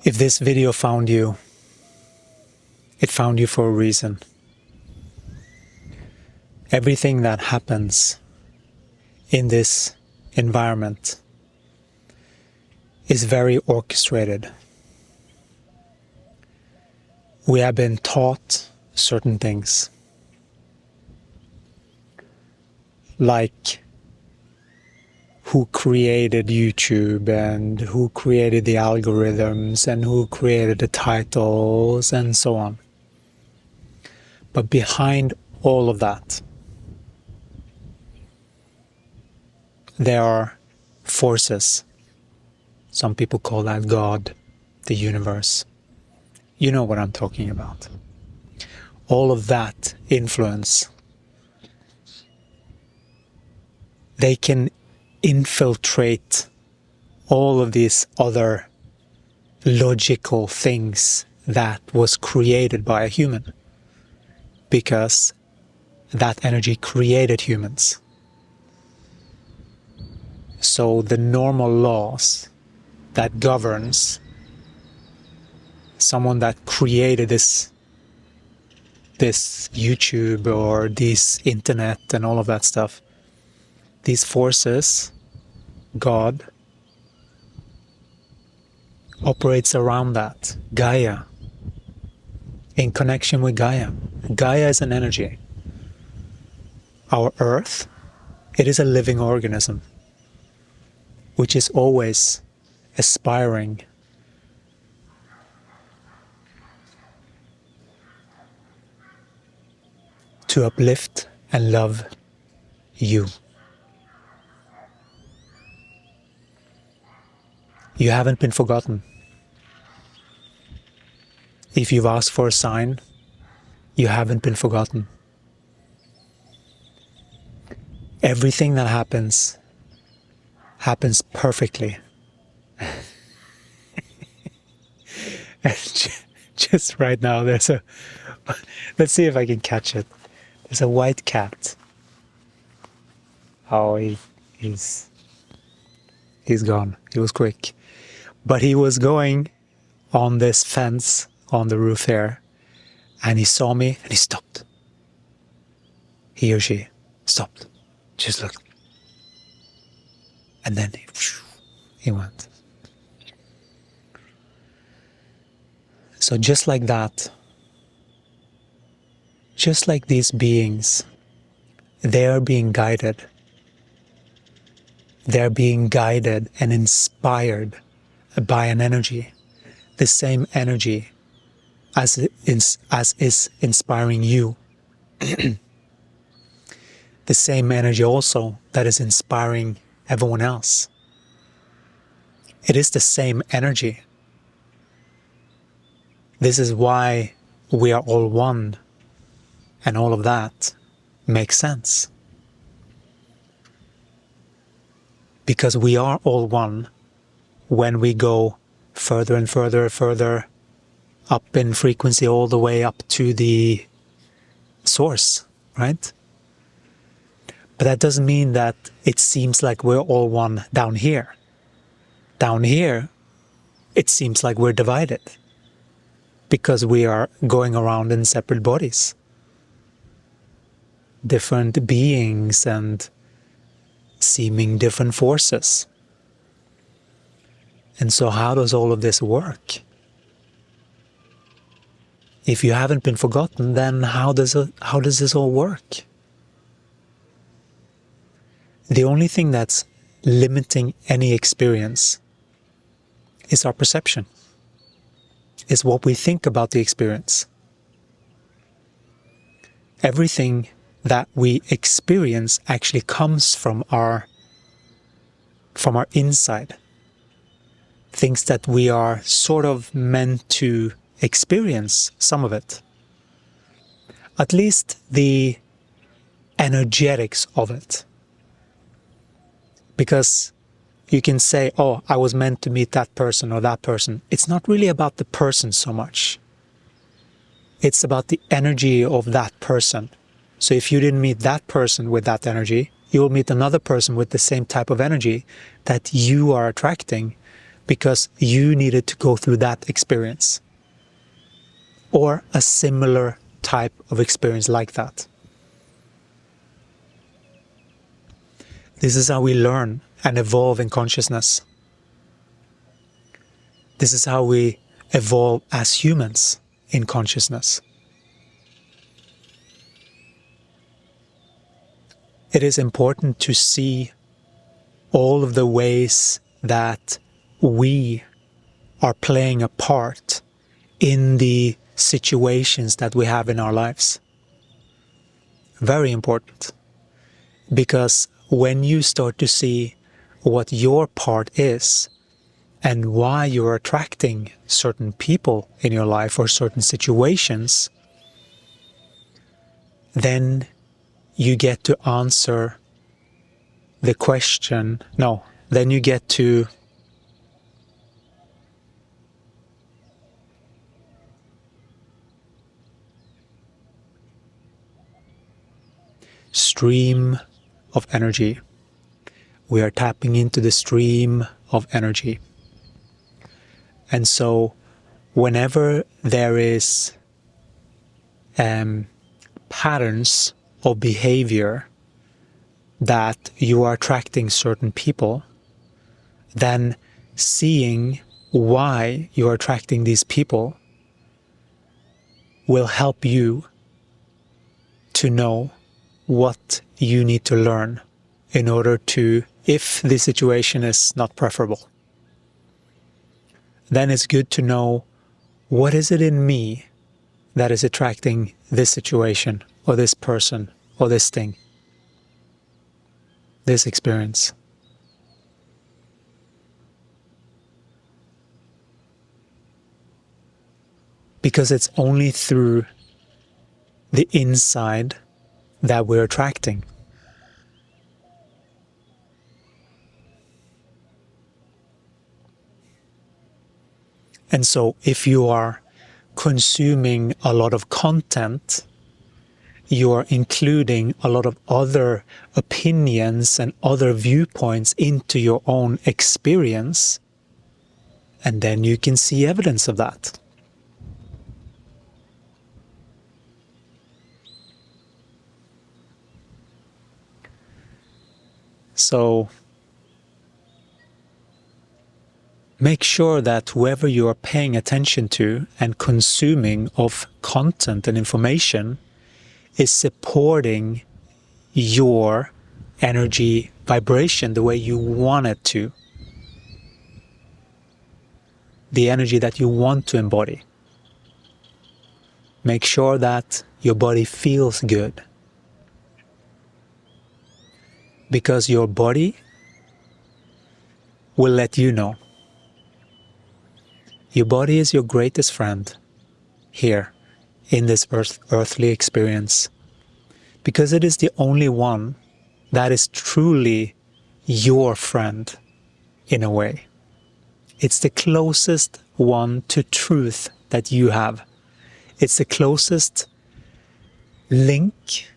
If this video found you, it found you for a reason. Everything that happens in this environment is very orchestrated. We have been taught certain things, like who created YouTube and who created the algorithms and who created the titles and so on. But behind all of that, there are forces. Some people call that God, the universe. You know what I'm talking about. All of that influence, they can infiltrate all of these other logical things that was created by a human, because that energy created humans. So the normal laws that governs someone that created this YouTube or this internet and all of that stuff, these forces, God, operates around that. Gaia, in connection with Gaia. Gaia is an energy. Our earth, it is a living organism, which is always aspiring to uplift and love you. You haven't been forgotten. If you've asked for a sign, you haven't been forgotten. Everything that happens perfectly. Just right now, there's a... Let's see if I can catch it. There's a white cat. Oh, he's gone. He was quick. But he was going on this fence on the roof here, and he saw me and he stopped. He or she stopped. Just looked. And then he went. So just like that, just like these beings, they are being guided. They're being guided and inspired by an energy, the same energy as is inspiring you. The same energy also that is inspiring everyone else. It is the same energy. This is why we are all one, and all of that makes sense. Because we are all one when we go further and further up in frequency, all the way up to the source, right? But that doesn't mean that it seems like we're all one down here. Down here, it seems like we're divided, because we are going around in separate bodies, different beings and seeming different forces. And so how does all of this work? If you haven't been forgotten, then how does this all work? The only thing that's limiting any experience is our perception. Is what we think about the experience. Everything that we experience actually comes from our inside. Things that we are sort of meant to experience, some of it. At least the energetics of it. Because you can say, oh, I was meant to meet that person or that person. It's not really about the person so much. It's about the energy of that person. So if you didn't meet that person with that energy, you will meet another person with the same type of energy that you are attracting, because you needed to go through that experience or a similar type of experience like that. This is how we learn and evolve in consciousness. This is how we evolve as humans in consciousness. It is important to see all of the ways that we are playing a part in the situations that we have in our lives. Very important. Because when you start to see what your part is and why you're attracting certain people in your life or certain situations, then you get to answer the question, then you get to stream of energy. We are tapping into the stream of energy. And so whenever there is patterns of behavior that you are attracting certain people, then seeing why you're attracting these people will help you to know what you need to learn in order to, if the situation is not preferable, then it's good to know what is it in me that is attracting this situation or this person or this thing, this experience. Because it's only through the inside that we're attracting. And so if you are consuming a lot of content, you are including a lot of other opinions and other viewpoints into your own experience, and then you can see evidence of that. So make sure that whoever you are paying attention to and consuming of content and information is supporting your energy vibration the way you want it to. The energy that you want to embody. Make sure that your body feels good. Because your body will let you know. Your body is your greatest friend here in this earthly experience. Because it is the only one that is truly your friend in a way. It's the closest one to truth that you have. It's the closest link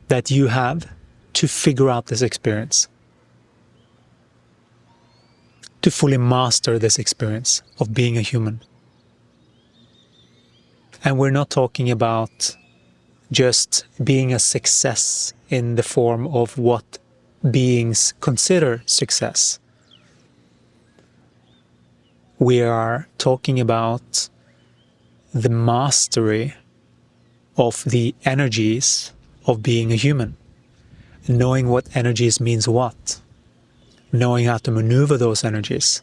that you have to figure out this experience. To fully master this experience of being a human. And we're not talking about just being a success in the form of what beings consider success. We are talking about the mastery of the energies of being a human. Knowing what energies means what. Knowing how to maneuver those energies.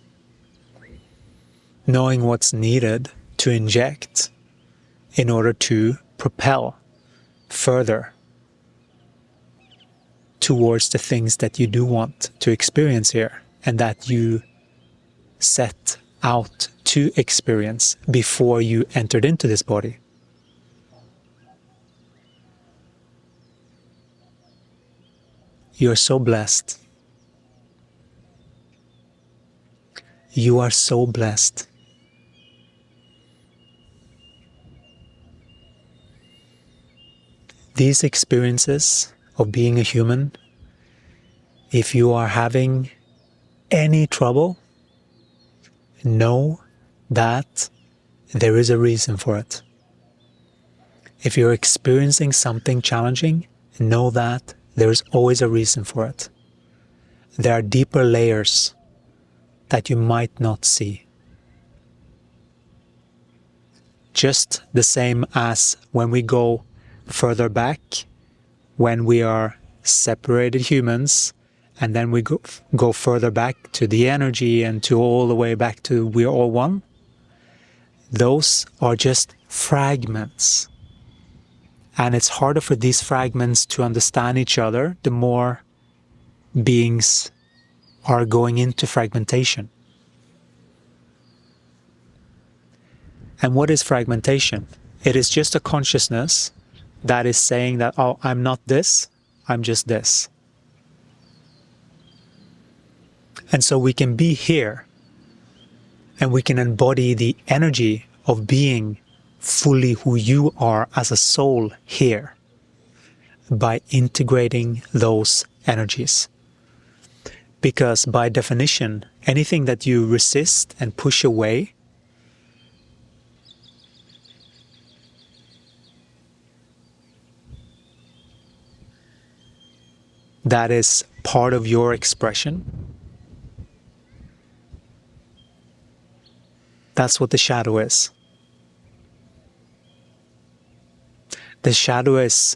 Knowing what's needed to inject in order to propel further towards the things that you do want to experience here and that you set out to experience before you entered into this body. You're so blessed. You are so blessed. These experiences of being a human, if you are having any trouble, know that there is a reason for it. If you're experiencing something challenging, know that there is always a reason for it. There are deeper layers that you might not see. Just the same as when we go further back, when we are separated humans, and then we go further back to the energy and to all the way back to we're all one. Those are just fragments. And it's harder for these fragments to understand each other the more beings are going into fragmentation. And what is fragmentation? It is just a consciousness that is saying that, oh, I'm not this, I'm just this. And so we can be here and we can embody the energy of being fully who you are as a soul here by integrating those energies. Because by definition, anything that you resist and push away that is part of your expression, that's what the shadow is. The shadow is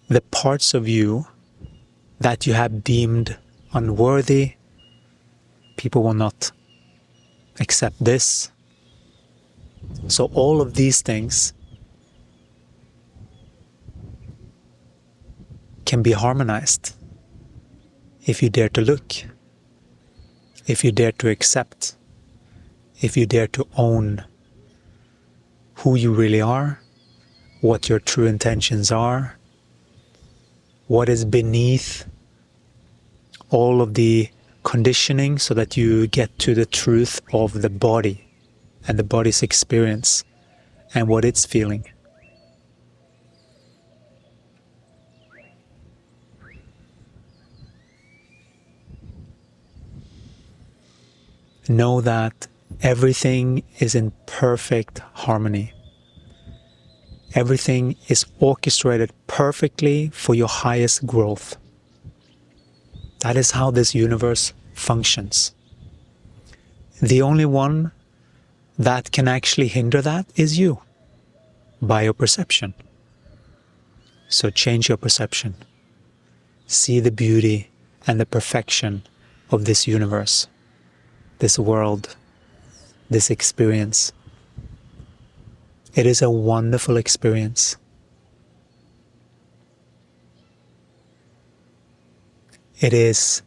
the parts of you that you have deemed unworthy. People will not accept this. So all of these things can be harmonized if you dare to look, if you dare to accept, if you dare to own who you really are, what your true intentions are, what is beneath all of the conditioning, so that you get to the truth of the body and the body's experience and what it's feeling. Know that everything is in perfect harmony. Everything is orchestrated perfectly for your highest growth. That is how this universe functions. The only one that can actually hinder that is you, by your perception. So change your perception. See the beauty and the perfection of this universe, this world, this experience. It is a wonderful experience. It is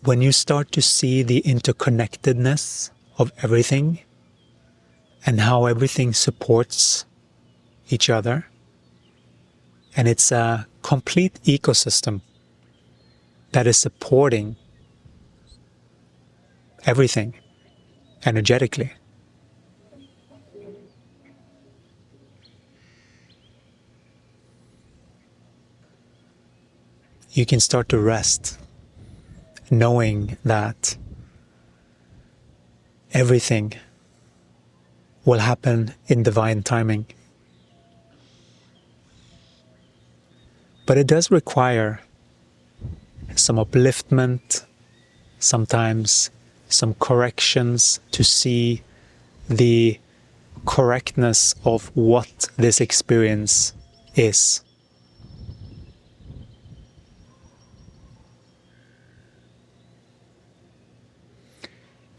when you start to see the interconnectedness of everything and how everything supports each other. And it's a complete ecosystem that is supporting everything energetically. You can start to rest, knowing that everything will happen in divine timing. But it does require some upliftment, sometimes some corrections to see the correctness of what this experience is.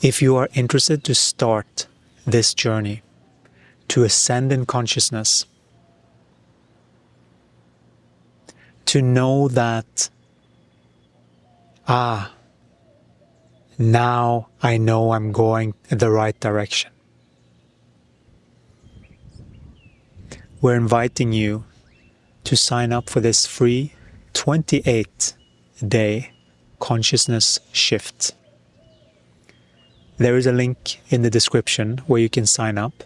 If you are interested to start this journey, to ascend in consciousness, to know that, now I know I'm going in the right direction. We're inviting you to sign up for this free 28-day consciousness shift. There is a link in the description where you can sign up.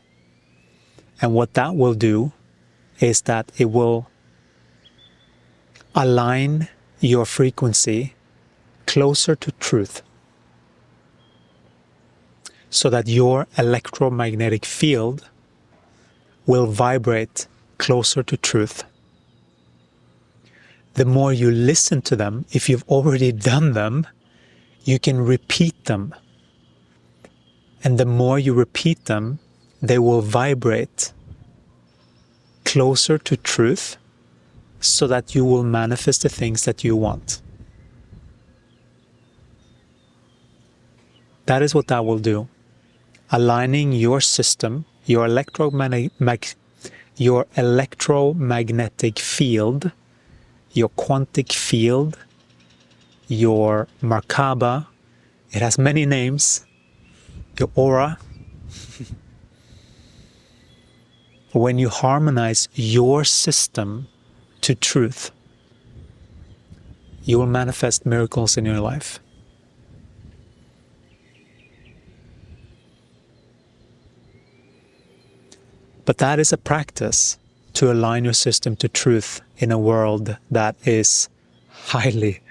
And what that will do is that it will align your frequency closer to truth. so that your electromagnetic field will vibrate closer to truth. The more you listen to them, if you've already done them, you can repeat them. And the more you repeat them, they will vibrate closer to truth so that you will manifest the things that you want. That is what that will do. Aligning your system, your electromagnetic field, your quantic field, your Merkaba, it has many names, your aura. When you harmonize your system to truth, you will manifest miracles in your life. But that is a practice to align your system to truth in a world that is highly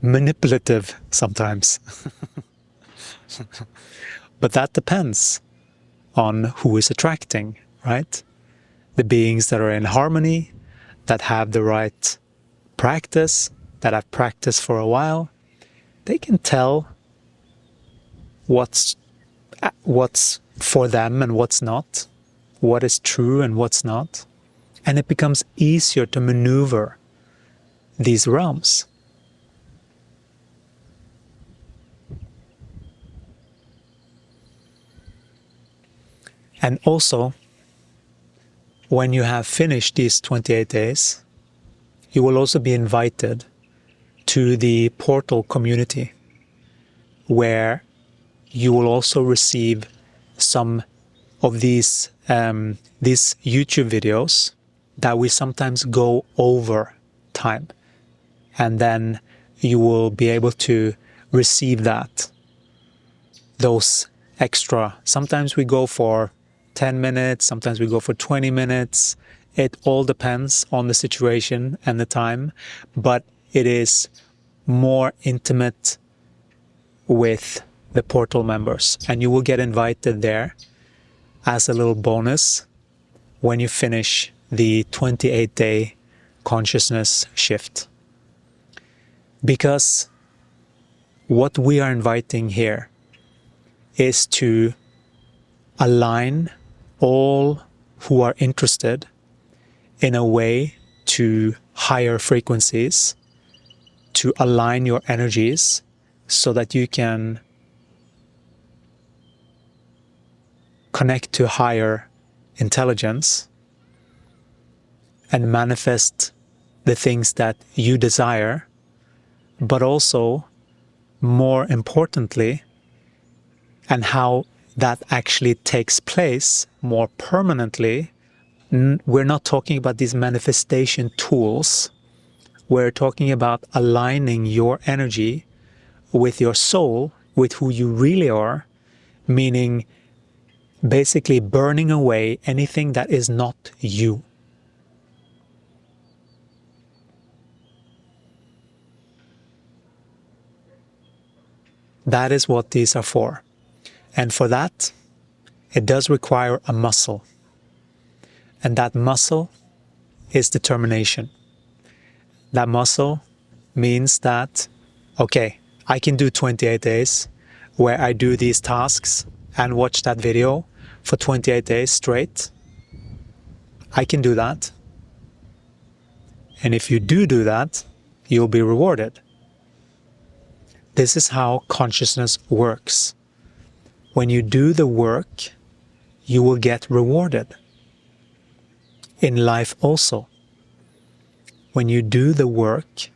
manipulative sometimes. But that depends on who is attracting, right? The beings that are in harmony, that have the right practice, that have practiced for a while, they can tell what's for them and what's not, what is true and what's not. And it becomes easier to maneuver these realms. And also, when you have finished these 28 days, you will also be invited to the portal community, where you will also receive some of these YouTube videos that we sometimes go over time. And then you will be able to receive those extra. Sometimes we go for 10 minutes, sometimes we go for 20 minutes. It all depends on the situation and the time, but it is more intimate with the portal members. And you will get invited there as a little bonus when you finish the 28-day consciousness shift. Because what we are inviting here is to align all who are interested in a way to higher frequencies, to align your energies so that you can connect to higher intelligence and manifest the things that you desire, but also, more importantly, and how that actually takes place more permanently. We're not talking about these manifestation tools. We're talking about aligning your energy with your soul, with who you really are, meaning basically burning away anything that is not you. That is what these are for. And for that, it does require a muscle. And that muscle is determination. That muscle means that, okay, I can do 28 days where I do these tasks and watch that video for 28 days straight. I can do that. And if you do that, you'll be rewarded. This is how consciousness works. When you do the work, you will get rewarded. In life also. When you do the work,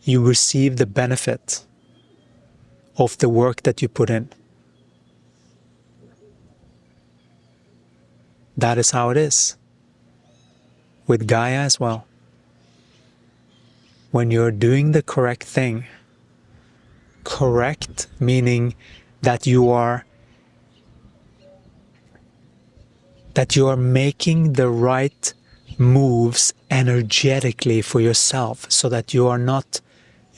you receive the benefit of the work that you put in. That is how it is. With Gaia as well. When you're doing the correct thing, correct meaning that you are making the right moves energetically for yourself, so that you are not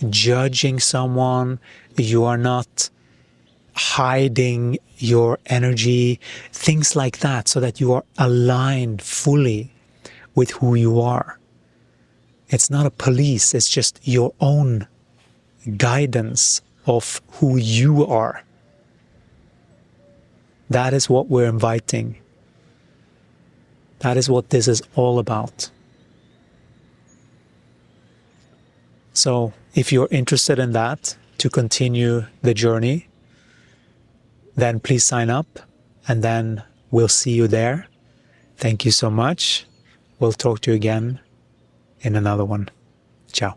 judging someone, you are not hiding your energy, things like that, so that you are aligned fully with who you are. It's not a police, it's just your own guidance of who you are. That is what we're inviting. That is what this is all about. So if you're interested in that, to continue the journey, then please sign up, and then we'll see you there. Thank you so much. We'll talk to you again in another one. Ciao.